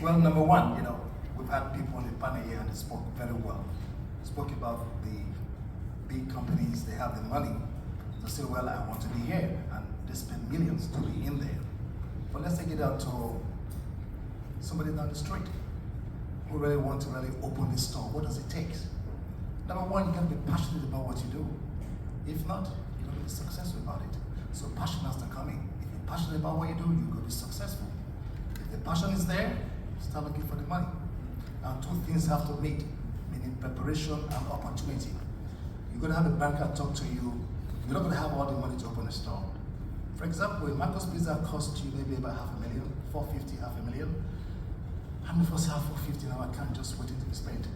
Well, number one, we've had people on the panel here and they spoke very well. Spoke about the big companies, they have the money to say, well, I want to be here, and they spend millions to be in there. But let's take it down to somebody down the street who really want to really open this store. What does it take? Number one, you got to be passionate about what you do. If not, you're going to be successful about it. So passion has to come in. If you're passionate about what you do, you're going to be successful. If the passion is there, start looking for the money. And two things have to meet, meaning preparation and opportunity. You're going to have a banker talk to you. You're not going to have all the money to open a store. For example, if Marcos Pizza cost you maybe about $500,000, $450,000, $500,000, how many of us have $450,000 now? I can't just wait it to be spent.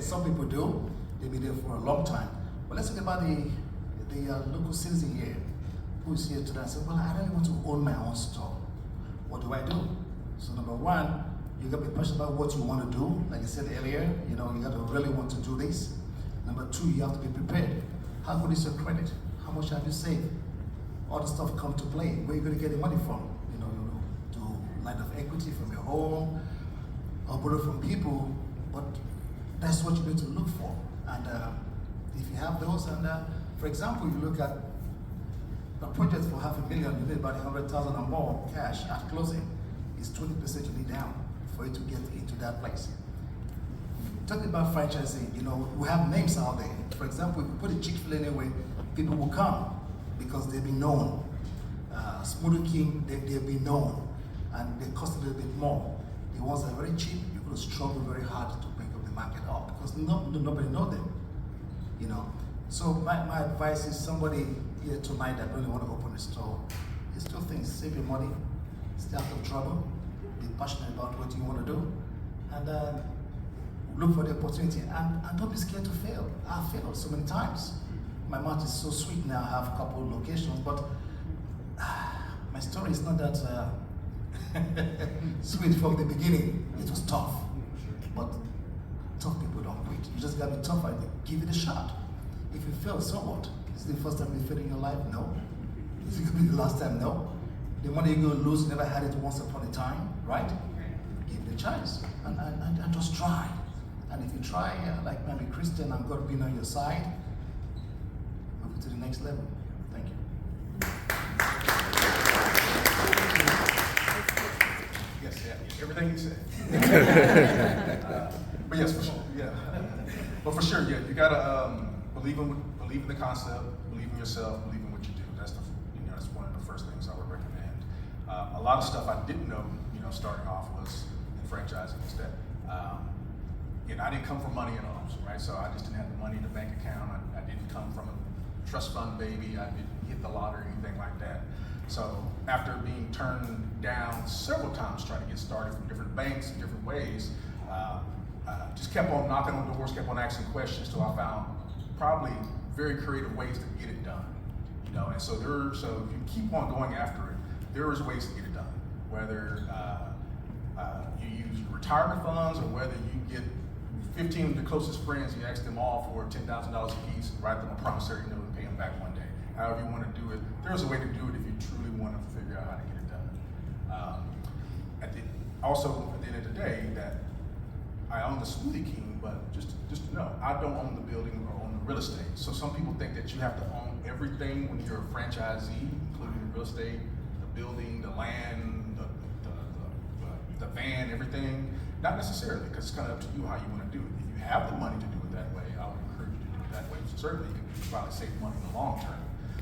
Some people do. They've been there for a long time. But let's talk about the local citizen here who is here today and say, well, I really want to own my own store. What do I do? So number one, you got to be passionate about what you want to do. Like I said earlier, you got to really want to do this. Number two, you have to be prepared. How good is your credit? How much have you saved? All the stuff come to play. Where are you going to get the money from? To line of equity from your home or borrow from people. But that's what you need to look for. And if you have those, and for example, you look at a project for $500,000, you need about $100,000 or more cash at closing. It's 20% you need down for you to get into that place. Talking about franchising, we have names out there. For example, if you put a Chick-fil-A anywhere, people will come because they've been known. Smoothie King, they've been known, and they cost a little bit more. The ones that are very cheap, you're going to struggle very hard to bring up the market up because nobody knows them. So my advice is somebody here tonight that really want to open a store. It's two things: save your money, stay out of trouble, be passionate about what you want to do, and look for the opportunity. And don't be scared to fail. I've failed so many times. My mouth is so sweet now. I have a couple of locations, but my story is not that sweet from the beginning. It was tough, but tough people don't quit. You just gotta be tough and give it a shot. If you fail, so what? Is it the first time you failed in your life? No. Is it gonna be the last time? No. The money you're gonna lose, you never had it once upon a time, right? Give it a chance and just try. And if you try, like maybe Christian and God being on your side, move it to the next level. Thank you. Yes, yeah, everything you said. But yes, for sure, yeah. But for sure, yeah, you gotta believe in the concept, believe in yourself, believe in what you do. That's that's one of the first things I would recommend. A lot of stuff I didn't know, starting off was in franchising is that, I didn't come from money at all, right? So I just didn't have the money in the bank account. I didn't come from a trust fund baby. I didn't hit the lottery or anything like that. So after being turned down several times trying to get started from different banks in different ways, just kept on knocking on doors, kept on asking questions till I found probably very creative ways to get it done. And so if you keep on going after it, there is ways to get it done. Whether you use retirement funds or whether you get 15 of the closest friends, you ask them all for $10,000 a piece and write them a promissory note and pay them back one day. However you want to do it, there's a way to do it if you truly want to figure out how to get it done. Also, at the end of the day, that I own the Smoothie King, but just to know, I don't own the building or own the real estate. So some people think that you have to own everything when you're a franchisee, including the real estate, the building, the land, the van, everything. Not necessarily, because it's kind of up to you how you want to do it. If you have the money to do it that way, I would encourage you to do it that way. So certainly you can probably save money in the long term.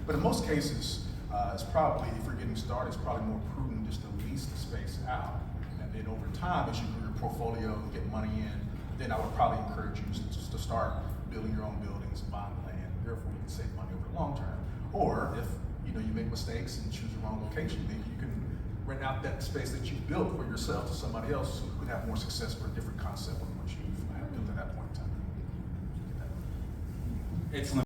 But in most cases, it's probably, if you're getting started, it's probably more prudent just to lease the space out. And then over time, as you grow your portfolio and get money in, then I would probably encourage you just to start building your own buildings and buying land. Therefore, you can save money over the long term. Or if you make mistakes and choose the wrong location, then you can rent out that space that you built for yourself to somebody else who could have more success for a different concept than what you have built at that point in time. Excellent.